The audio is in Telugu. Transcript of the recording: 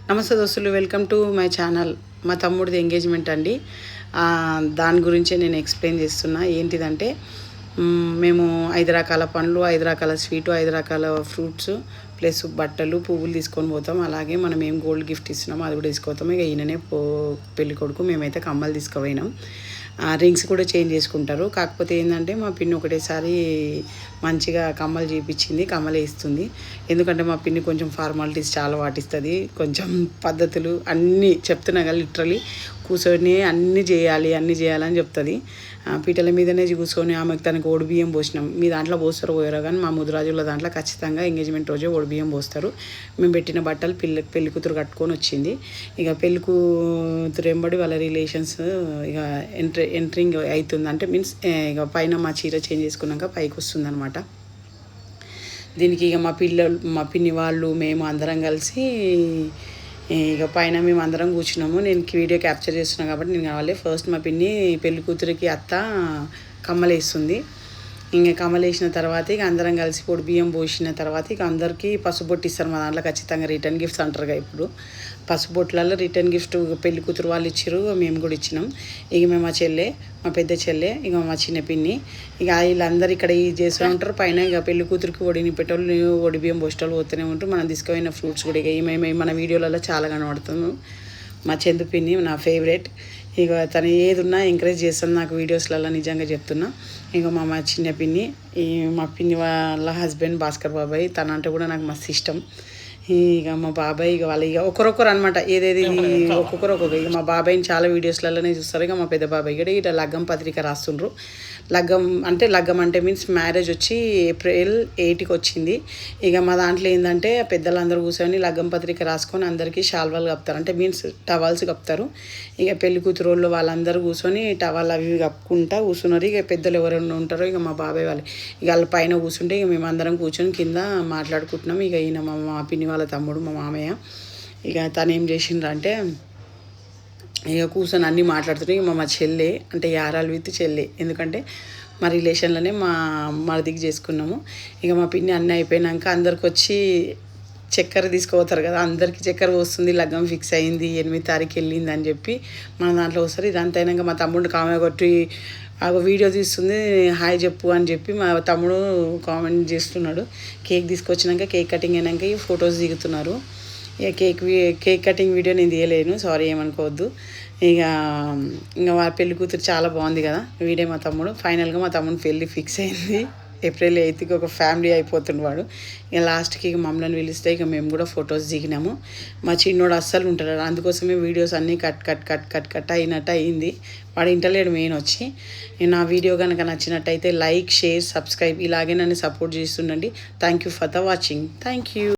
నమస్తే దోస్తులు, వెల్కమ్ టు మై ఛానల్. మా తమ్ముడిది ఎంగేజ్మెంట్ అండి. దాని గురించే నేను ఎక్స్ప్లెయిన్ చేస్తున్నా. ఏంటిదంటే మేము 5 రకాల పండ్లు, 5 రకాల స్వీటు, 5 రకాల ఫ్రూట్స్ ప్లస్ బట్టలు, పువ్వులు తీసుకొని పోతాం. అలాగే మనం ఏం గోల్డ్ గిఫ్ట్ ఇస్తున్నామో అది కూడా తీసుకుపోతాం. ఇక ఈయననే పెళ్ళి కొడుకు, మేమైతే కమ్మలు తీసుకుపోయినాం. రింగ్స్ కూడా చేంజ్ చేసుకుంటారు. కాకపోతే ఏంటంటే మా పిన్ని ఒకటేసారి మంచిగా కమ్మలు చేయించింది, కమ్మలే ఇస్తుంది. ఎందుకంటే మా పిన్ని కొంచెం ఫార్మాలిటీస్ చాలా పాటిస్తుంది, కొంచెం పద్ధతులు అన్నీ చెప్తున్నా కదా, లిటరలీ కూర్చొని అన్నీ చేయాలని చెప్తుంది. పీటల మీదనే కూర్చొని ఆమెకు తనకు ఓడి బియ్యం పోసినాం. మీ దాంట్లో పోస్తారో పోయారో కానీ మా ముదిరాజుల దాంట్లో ఖచ్చితంగా ఎంగేజ్మెంట్ రోజే ఓడి బియ్యం పోస్తారు. మేము పెట్టిన బట్టలు పెళ్లి కూతురు కట్టుకొని వచ్చింది. ఇక పెళ్లి కూతురు వెంబడి వాళ్ళ రిలేషన్స్ ఇక ఎంట్రింగ్ అవుతుంది. అంటే మీన్స్ ఇక పైన మా చీర చేంజ్ చేసుకున్నాక పైకి వస్తుంది అనమాట. దీనికి ఇక మా పిన్ని వాళ్ళు మేము అందరం కలిసి ఇక పైన మేము అందరం కూర్చున్నాము. నేను వీడియో క్యాప్చర్ చేస్తున్నాను కాబట్టి నేను కావాలి. ఫస్ట్ మా పిన్ని పెళ్లి కూతురికి అత్త కమ్మలేస్తుంది. ఇంకా కమ్మలేసిన తర్వాత ఇక అందరం కలిసి పొడి బియ్యం పోసిన తర్వాత ఇక అందరికీ పసుబొట్టు ఇస్తారు. మా దాంట్లో ఖచ్చితంగా రిటర్న్ గిఫ్ట్స్ అంటారుగా. ఇప్పుడు పసుబొట్లలో రిటర్న్ గిఫ్ట్ పెళ్లి కూతురు వాళ్ళు ఇచ్చారు, మేము కూడా ఇచ్చినాం. ఇక మేము మా పెద్ద చెల్లె, ఇక మా చిన్న పిన్ని, ఇక వీళ్ళందరూ ఇక్కడ చేస్తూ ఉంటారు. పైన ఇక పెళ్లి కూతురికి ఒడిని పెట్టోళ్ళు, ఒడి బియ్యం పోస్టోళ్ళు పోతూనే ఉంటారు. మనం తీసుకుపోయిన ఫ్రూట్స్ కూడా ఇక మేము మన వీడియోలలో చాలా కనబడుతున్నాం. మా చందు పిన్ని నా ఫేవరెట్. ఇక తను ఏది ఉన్నా ఎంకరేజ్ చేస్తాను నాకు వీడియోస్లలో, నిజంగా చెప్తున్నా. ఇక మా చిన్న పిన్ని, మా పిన్ని వాళ్ళ హస్బెండ్ భాస్కర్ బాబాయ్, తనంటే కూడా నాకు మస్తు ఇష్టం. ఇక మా బాబాయ్ ఇక వాళ్ళు ఇక ఒకరొకరు అనమాట, ఏదేది ఒక్కొక్కరు. ఇక మా బాబాయ్ని చాలా వీడియోస్లలోనే చూస్తారు. ఇక మా పెద్ద బాబాయ్ కూడా ఇట్లా లగ్గం పత్రిక రాస్తుండ్రు. లగ్గం అంటే మీన్స్ మ్యారేజ్ వచ్చి ఏప్రిల్ 8కి వచ్చింది. ఇక మా దాంట్లో ఏంటంటే పెద్దలందరూ కూర్చొని లగ్గం పత్రిక రాసుకొని అందరికీ షాల్వాలు కప్పుతారు, అంటే మీన్స్ టవాల్స్ కప్పుతారు. ఇక పెళ్లి కూతురోళ్ళు వాళ్ళందరూ కూర్చొని టవాల్ అవి కప్పుకుంటా కూర్చున్నారు. ఇక పెద్దలు ఎవరైనా ఉంటారో ఇక మా బాబాయ్ వాళ్ళు ఇక వాళ్ళ పైన కూర్చుంటే ఇక మేము అందరం కూర్చొని కింద మాట్లాడుకుంటున్నాం. ఇక ఈయన మా పిన్ని వాళ్ళ తమ్ముడు, మా మామయ్య, ఇక తను ఏం చేసిండ్రంటే ఇక కూర్చొని అన్నీ మాట్లాడుతున్నాయి. ఇక మా చెల్లె, అంటే యారాలు విత్ చెల్లె, ఎందుకంటే మా రిలేషన్లోనే మరిదికి చేసుకున్నాము. ఇక మా పిన్ని అన్నీ అయిపోయినాక అందరికి వచ్చి చక్కెర తీసుకుపోతారు కదా, అందరికీ చక్కెర వస్తుంది. లగ్గం ఫిక్స్ అయింది, 8 తారీఖు వెళ్ళింది అని చెప్పి మన దాంట్లో వస్తారు. ఇదంతా అయినాక మా తమ్ముడు కామెంట్ కొట్టి వీడియో తీస్తుంది, హాయ్ చెప్పు అని చెప్పి మా తమ్ముడు కామెంట్ చేస్తున్నాడు. కేక్ తీసుకొచ్చినాక కేక్ కటింగ్ అయినాక ఈ ఫొటోస్ దిగుతున్నారు. ఇక కేక్ కటింగ్ వీడియో నేను తీయలేను, సారీ ఏమనుకోవద్దు. ఇంకా వాళ్ళ పెళ్లి కూతురు చాలా బాగుంది కదా వీడియో. మా తమ్ముడు ఫైనల్గా మా తమ్ముడు పెళ్ళి ఫిక్స్ అయింది. ఏప్రిల్ 8కి ఒక ఫ్యామిలీ అయిపోతుండేవాడు. ఇక లాస్ట్కి ఇక మమ్మల్ని పిలిస్తే ఇక మేము కూడా ఫొటోస్ దిగినాము. మా చిన్నోడు అస్సలు ఉంటాడు, అందుకోసమే వీడియోస్ అన్నీ కట్ అయినట్టు అయింది. వాడు ఇంటలేడు మెయిన్ వచ్చి. నా వీడియో కనుక నచ్చినట్టయితే లైక్, షేర్, సబ్స్క్రైబ్, ఇలాగే నన్ను సపోర్ట్ చేస్తుండండి. Thank you for the watching. Thank you.